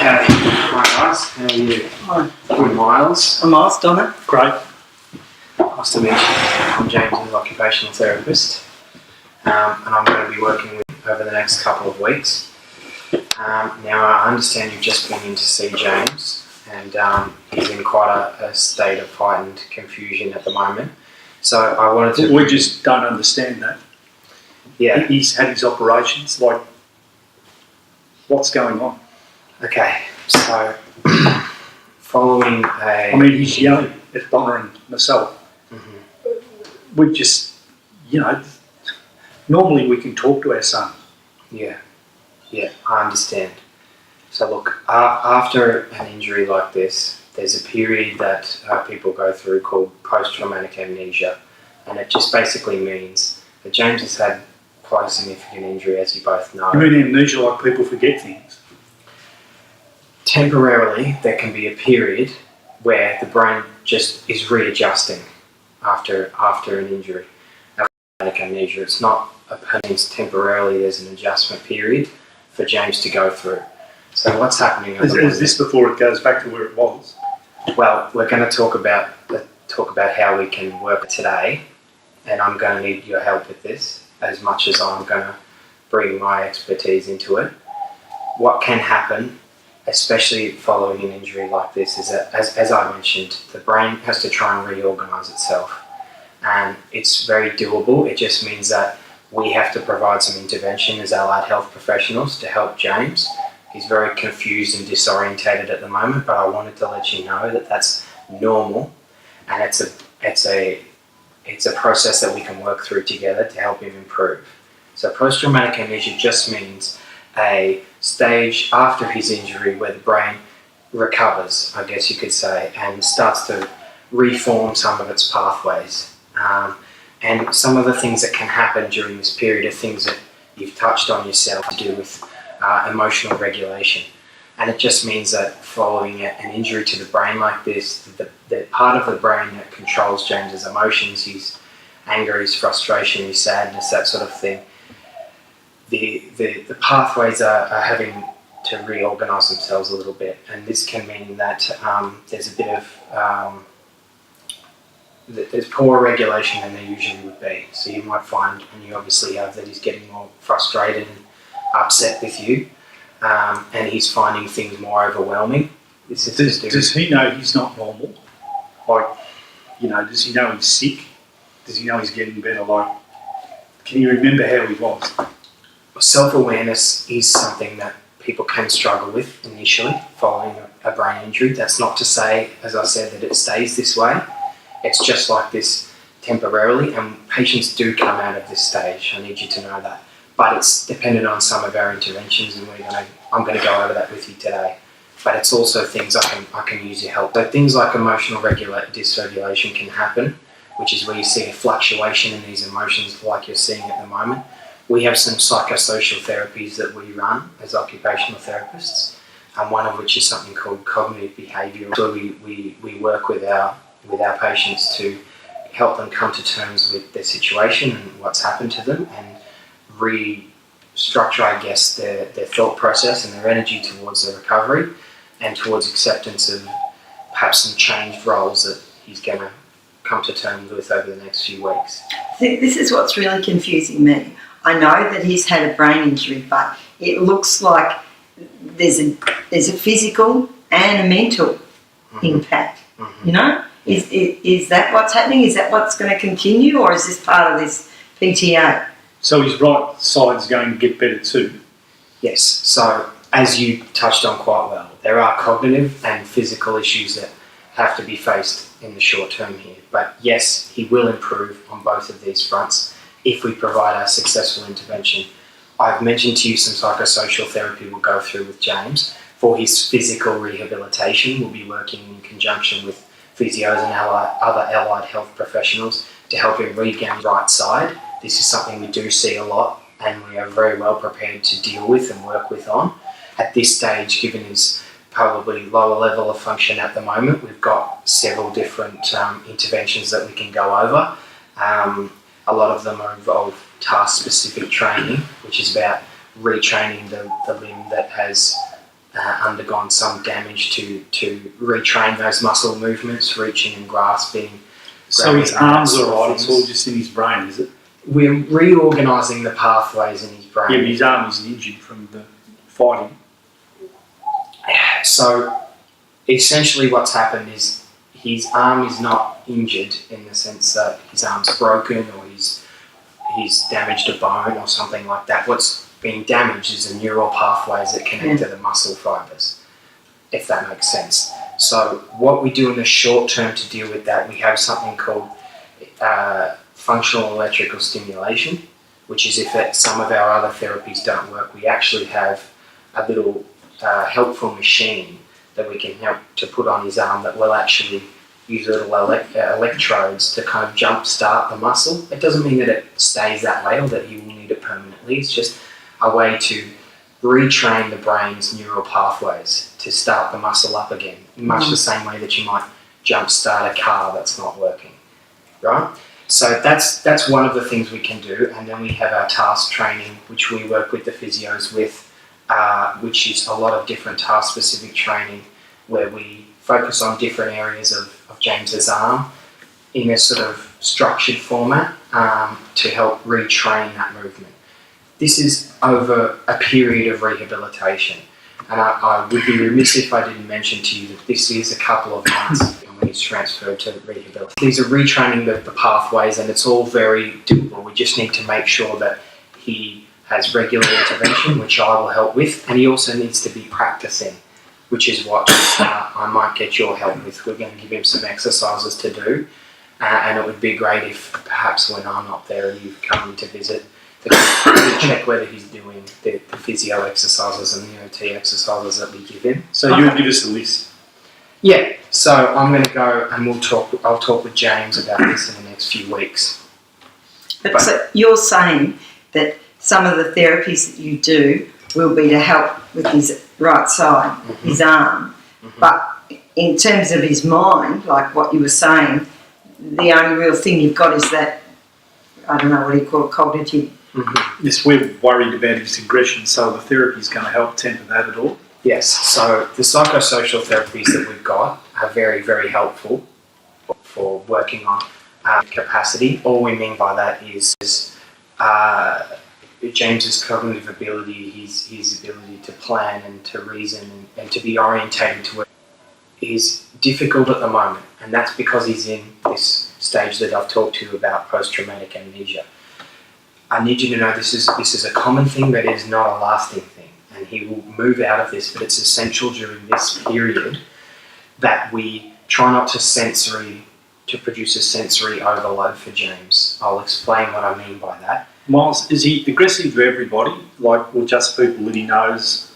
Okay. Hi guys, how are you? Hi. I'm Miles. I'm Miles, Donna. Great. Nice to meet you. I'm James, an occupational therapist, and I'm going to be working with you over the next couple of weeks. Now I understand you've just been in to see James, and he's in quite a state of heightened confusion at the moment. So I wanted to... We just don't understand that. Yeah. He's had his operations, like, what's going on? Okay, so following a... I mean, he's young, if Donna and myself. We just, normally we can talk to our son. Yeah, I understand. So look, after an injury like this, there's a period that people go through called post-traumatic amnesia, and it just basically means that James has had quite a significant injury, as you both know. You mean amnesia, like people forget things? Temporarily, there can be a period where the brain just is readjusting after an injury. Traumatic amnesia, it's not a means temporarily there's an adjustment period for James to go through. So what's happening? Is this before it goes back to where it was? Well, we're going to talk about how we can work today, and I'm going to need your help with this as much as I'm going to bring my expertise into it. What can happen, especially following an injury like this, is that, as I mentioned, the brain has to try and reorganise itself. And it's very doable. It just means that we have to provide some intervention as allied health professionals to help James. He's very confused and disorientated at the moment, but I wanted to let you know that that's normal, and it's a process that we can work through together to help him improve. So post-traumatic amnesia just means a stage after his injury where the brain recovers, I guess you could say, and starts to reform some of its pathways. And some of the things that can happen during this period are things that you've touched on yourself to do with emotional regulation. And it just means that following an injury to the brain like this, the part of the brain that controls James's emotions, his anger, his frustration, his sadness, that sort of thing, the pathways are having to reorganise themselves a little bit. And this can mean that there's a bit of there's poorer regulation than there usually would be. So you might find, and you obviously have, that he's getting more frustrated and upset with you, and he's finding things more overwhelming. Does he know he's not normal? Like, does he know he's sick? Does he know he's getting better? Like, can you remember how he was? Self-awareness is something that people can struggle with initially following a brain injury. That's not to say, as I said, that it stays this way. It's just like this temporarily, and patients do come out of this stage. I need you to know that. But it's dependent on some of our interventions, and I'm going to go over that with you today. But it's also things I can use your help. So things like emotional dysregulation can happen, which is where you see a fluctuation in these emotions like you're seeing at the moment. We have some psychosocial therapies that we run as occupational therapists, and one of which is something called cognitive behavioural. So we work with our patients to help them come to terms with their situation and what's happened to them, and restructure, I guess, their thought process and their energy towards the recovery and towards acceptance of perhaps some changed roles that he's going to come to terms with over the next few weeks. I think this is what's really confusing me. I know that he's had a brain injury, but it looks like there's a physical and a mental impact. Is that what's happening? Is that what's going to continue, or is this part of this PTA? So his right side's going to get better too? Yes. So as you touched on quite well, there are cognitive and physical issues that have to be faced in the short term here. But yes, he will improve on both of these fronts if we provide a successful intervention. I've mentioned to you some psychosocial therapy we'll go through with James. For his physical rehabilitation, we'll be working in conjunction with physios and other allied health professionals to help him regain the right side. This is something we do see a lot, and we are very well prepared to deal with and work with on. At this stage, given his probably lower level of function at the moment, we've got several different interventions that we can go over. A lot of them involve task-specific training, which is about retraining the limb that has undergone some damage to retrain those muscle movements, reaching and grasping. So his arms are right, things. it's all just in his brain, is it? We're reorganising the pathways in his brain. Yeah, but his arm isn't injured from the fighting. So essentially what's happened is his arm is not injured in the sense that his arm's broken or he's damaged a bone or something like that. What's being damaged is the neural pathways that connect to the muscle fibres, if that makes sense. So what we do in the short term to deal with that, we have something called functional electrical stimulation, which is if some of our other therapies don't work, we actually have a little helpful machine that we can help to put on his arm that will actually use little electrodes to kind of jump start the muscle. It doesn't mean that it stays that way or that he will need it permanently. It's just a way to retrain the brain's neural pathways to start the muscle up again, in much the same way that you might jump start a car that's not working, right? So that's one of the things we can do. And then we have our task training, which we work with the physios with, which is a lot of different task-specific training where we focus on different areas of James's arm in a sort of structured format to help retrain that movement. This is over a period of rehabilitation. And I would be remiss if I didn't mention to you that this is a couple of months when he's transferred to rehabilitation. These are retraining the pathways, and it's all very doable. We just need to make sure that he has regular intervention, which I will help with, and he also needs to be practicing, which is what I might get your help with. We're going to give him some exercises to do, and it would be great if perhaps when I'm not there and you've come in to visit, to check whether he's doing the physio exercises and the OT exercises that we give him. So you'll give us a list? Yeah, so I'm going to go and I'll talk with James about this in the next few weeks. But so you're saying that some of the therapies that you do will be to help with his right side, his arm. But in terms of his mind, like what you were saying, the only real thing you've got is that, I don't know what you call it, cognitive. Yes, we're worried about his aggression, so the therapy is going to help temper that at all? Yes, so the psychosocial therapies that we've got are very, very helpful for working on capacity. All we mean by that is James's cognitive ability, his ability to plan and to reason and to be orientated to it is difficult at the moment, and that's because he's in this stage that I've talked to you about, post-traumatic amnesia. I need you to know this is a common thing, but it is not a lasting thing, and he will move out of this, but it's essential during this period that we try not to produce a sensory overload for James. I'll explain what I mean by that. Miles, is he aggressive to everybody, or just people that he knows?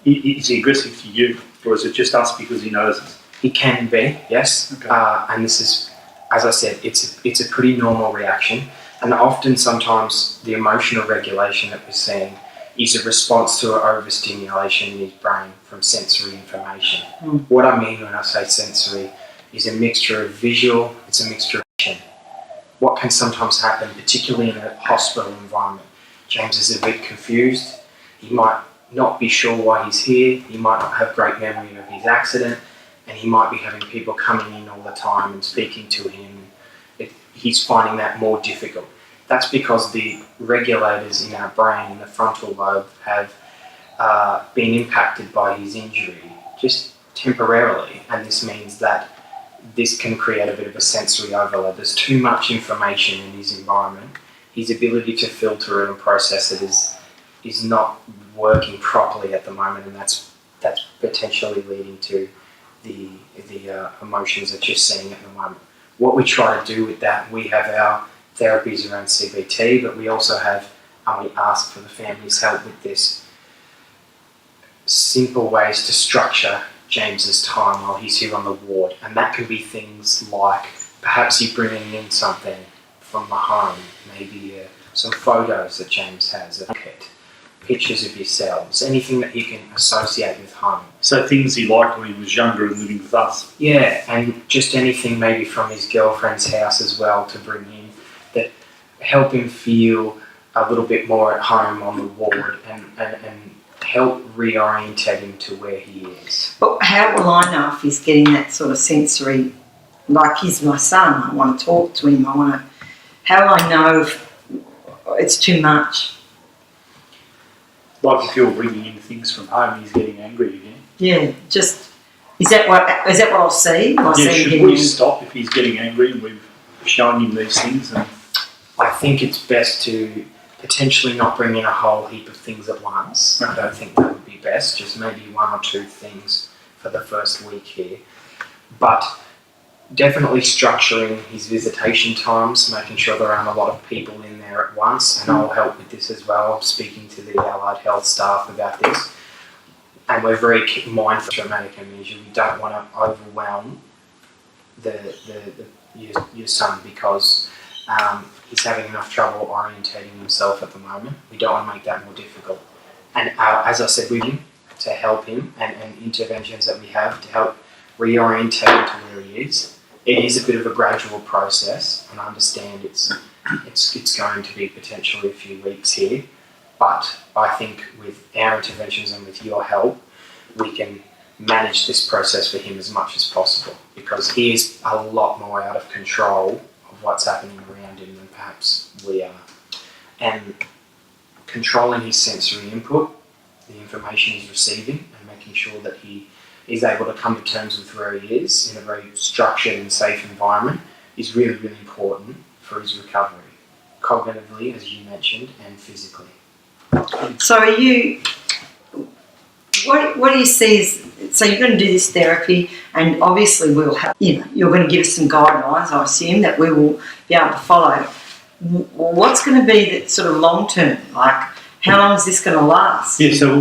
Is he aggressive to you, or is it just us because he knows us? He can be, yes. Okay. And this is, as I said, it's a pretty normal reaction. And often, sometimes, the emotional regulation that we're seeing is a response to an overstimulation in his brain from sensory information. What I mean when I say sensory is a mixture of visual, it's a mixture of vision. What can sometimes happen, particularly in a hospital environment, James is a bit confused. He might not be sure why he's here. He might not have great memory of his accident, and he might be having people coming in all the time and speaking to him. He's finding that more difficult. That's because the regulators in our brain, in the frontal lobe, have been impacted by his injury, just temporarily, and this means that this can create a bit of a sensory overload. There's too much information in his environment. His ability to filter it and process it is not working properly at the moment, and that's potentially leading to the emotions that you're seeing at the moment. What we try to do with that, we have our therapies around CBT, but we also have, and we ask for the family's help with this, simple ways to structure James's time while he's here on the ward, and that can be things like perhaps you bringing in something from the home, maybe some photos that James has, pictures of yourselves, anything that he can associate with home. So things he liked when he was younger and living with us? Yeah, and just anything maybe from his girlfriend's house as well to bring in that help him feel a little bit more at home on the ward and help reorientate him to where he is. But how will I know if he's getting that sort of sensory, like he's my son, I want to talk to him, how will I know if it's too much? Like if you're bringing in things from home, he's getting angry again. Yeah, just, is that what I'll see? Will I see him Should getting we angry? stop if he's getting angry and we've shown him these things? And I think it's best to potentially not bring in a whole heap of things at once. I don't think that would be best, just maybe one or two things for the first week here. But definitely structuring his visitation times, making sure there aren't a lot of people in there at once, and I'll help with this as well. I'm speaking to the allied health staff about this. And we're very mindful of traumatic amnesia. We don't want to overwhelm your son because he's having enough trouble orientating himself at the moment. We don't want to make that more difficult. And as I said, with him to help him and interventions that we have to help reorientate him to where he is. It is a bit of a gradual process, and I understand it's going to be potentially a few weeks here. But I think with our interventions and with your help, we can manage this process for him as much as possible because he is a lot more out of control of what's happening around him than perhaps we are. And controlling his sensory input, the information he's receiving, and making sure that he is able to come to terms with where he is in a very structured and safe environment is really, really important for his recovery, cognitively, as you mentioned, and physically. So are you, what do you see is, so you're going to do this therapy and obviously we'll have, you're going to give us some guidelines, I assume, that we will be able to follow. What's going to be the sort of long term? Like, how long is this going to last? yeah, so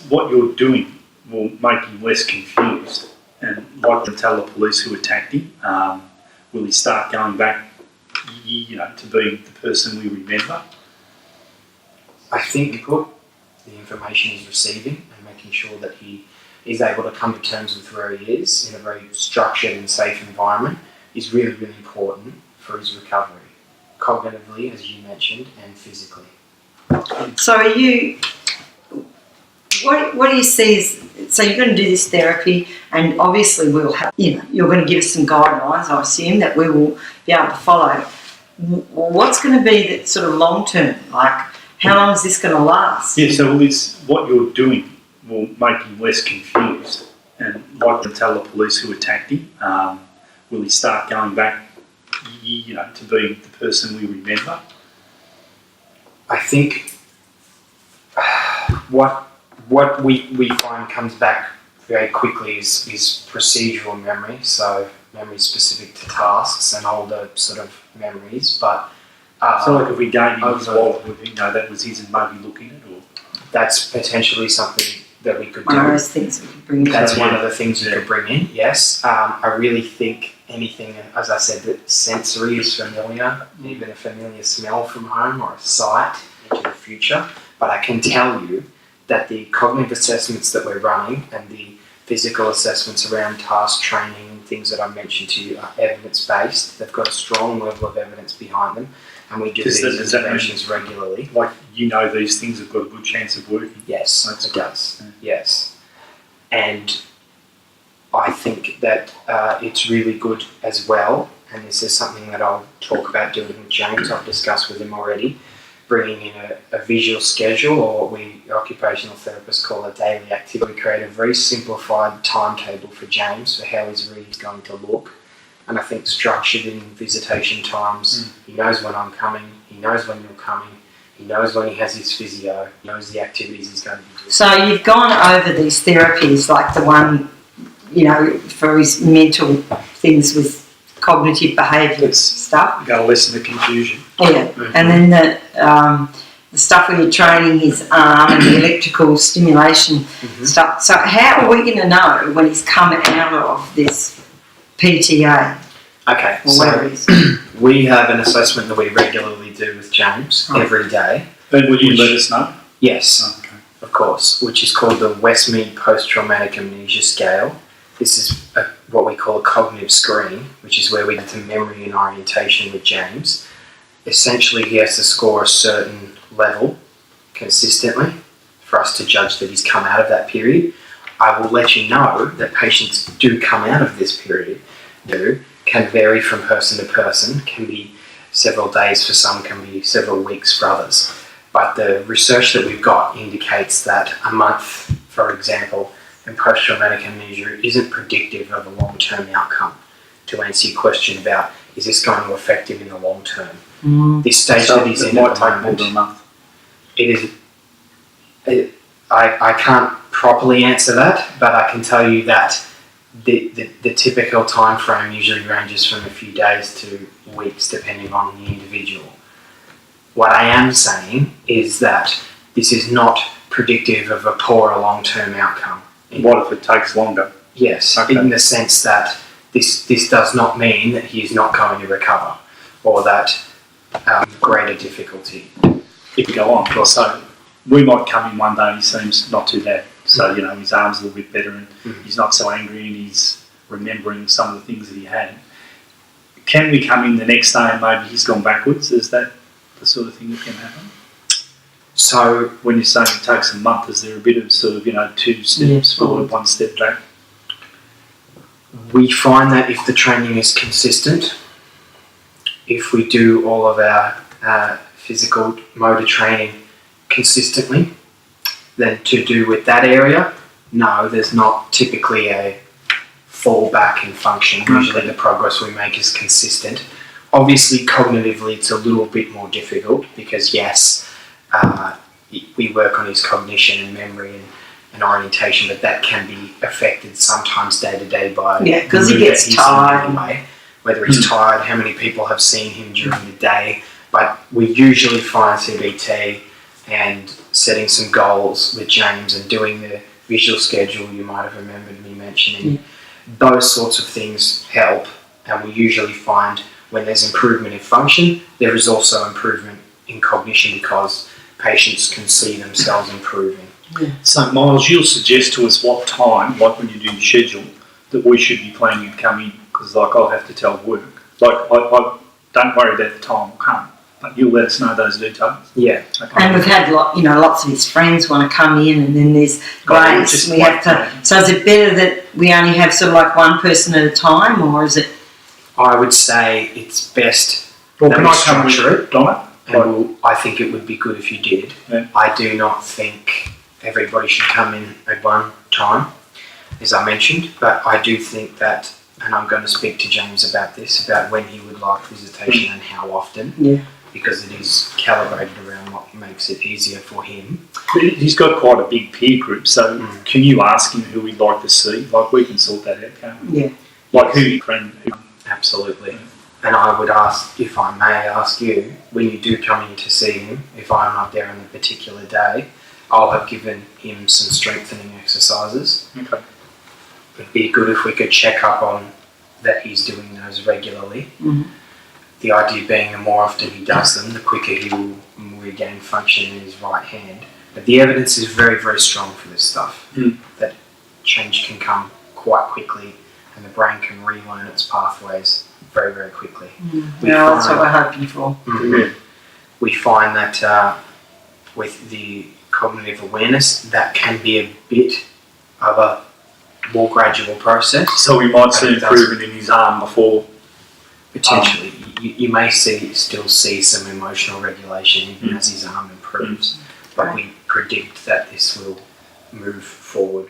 what you're doing will make him less confused, and like to tell the police who attacked him, will he start going back, to being the person we remember? I think the information he's receiving and making sure that he is able to come to terms with where he is in a very structured and safe environment is really, really important for his recovery, cognitively, as you mentioned, and physically. So are you, what do you see is, so you're going to do this therapy and obviously we'll have, you're going to give us some guidelines, I assume, that we will be able to follow. What's going to be the sort of long term? Like, how long is this going to last? Yeah, so what you're doing will make him less confused, and like to tell the police who attacked him, will he start going back, to being the person we remember? I think what we find comes back very quickly is procedural memory, so memory specific to tasks and older sort of memories. But so like if we gave him his wallet, would he know that was his and maybe look in it? Or that's potentially something that we could do. One of those things we could bring in. That's one of the things you could bring in, yes. I really think anything, as I said, that sensory is familiar, even a familiar smell from home or a sight into the future. But I can tell you that the cognitive assessments that we're running and the physical assessments around task training and things that I mentioned to you are evidence-based. They've got a strong level of evidence behind them, and we do these interventions regularly. Like, these things have got a good chance of working? Yes, That's it does. Yeah. Yes. And I think that it's really good as well, and this is something that I'll talk about doing with James. I've discussed with him already, bringing in a visual schedule, or what we occupational therapists call a daily activity. We create a very simplified timetable for James for how his read is going to look. And I think structured in visitation times, he knows when I'm coming, he knows when you're coming, he knows when he has his physio, he knows the activities he's going to be doing. So you've gone over these therapies, like the one, for his mental things with cognitive behaviour stuff. You've got to lessen the confusion. Yeah, Mm-hmm. and then the stuff where you're training his arm and the electrical stimulation stuff. So how are we going to know when he's come out of this PTA? Okay, Or whatever it is? we have an assessment that we regularly do with James every day. And will you let us know? Yes, Okay. of course, which is called the Westmead Post-Traumatic Amnesia Scale. This is what we call a cognitive screen, which is where we get to memory and orientation with James. Essentially, he has to score a certain level consistently for us to judge that he's come out of that period. I will let you know that patients do come out of this period, can vary from person to person, can be several days for some, can be several weeks for others. But the research that we've got indicates that a month, for example, in post-traumatic amnesia isn't predictive of a long-term outcome. To answer your question about, is this going to affect him in the long term? This stage that he's in at the moment, a month. I can't properly answer that, but I can tell you that the typical time frame usually ranges from a few days to weeks, depending on the individual. What I am saying is that this is not predictive of a poorer long-term outcome. What if it takes longer? Yes, Okay. in the sense that this does not mean that he is not going to recover, or that greater difficulty. If you go on, so we might come in one day and he seems not too bad. So, his arm's a little bit better and he's not so angry and he's remembering some of the things that he had. Can we come in the next day and maybe he's gone backwards? Is that the sort of thing that can happen? So when you're saying it takes a month, is there a bit of sort of, 2 steps forward, 1 step back? we find that if the training is consistent, if we do all of our physical motor training consistently, then to do with that area, no, there's not typically a fallback in function. Usually the progress we make is consistent. Obviously, cognitively, it's a little bit more difficult because, yes, we work on his cognition and memory and orientation, but that can be affected sometimes day to day by because he gets tired. Anyway, whether he's tired, how many people have seen him during the day. But we usually find CBT and setting some goals with James and doing the visual schedule, you might have remembered me mentioning. Those sorts of things help, and we usually find when there's improvement in function, there is also improvement in cognition because patients can see themselves improving. So, Miles, you'll suggest to us what time, like when you do your schedule, that we should be planning to come in, because I'll have to tell work. I don't worry about the time will come, but you'll let us know those details. Yeah. Okay. And we've had lots of his friends want to come in, and then there's Grace. We have to. So is it better that we only have sort of like one person at a time, or is it? I would say it's best. Well, can I come with it, Donna? And I think it would be good if you did. Yeah. I do not think everybody should come in at one time, as I mentioned, but I do think that, and I'm going to speak to James about this, about when he would like visitation and how often, because it is calibrated around what makes it easier for him. But he's got quite a big peer group, so can you ask him who he'd like to see? Like, we can sort that out, can't we? Yeah. Like who your friend? Absolutely. And I would ask, if I may ask you, when you do come in to see him, if I'm not there on a particular day, I'll have given him some strengthening exercises. Okay. It'd be good if we could check up on that he's doing those regularly. Mm-hmm. The idea being the more often he does them, the quicker he will regain function in his right hand. But the evidence is very, very strong for this stuff, that change can come quite quickly and the brain can relearn its pathways very, very quickly. That's what we're hoping for. We find that with the cognitive awareness, that can be a bit of a more gradual process. So we might see improvement in his arm before. Potentially. You may still see some emotional regulation even as his arm improves, but we predict that this will move forward.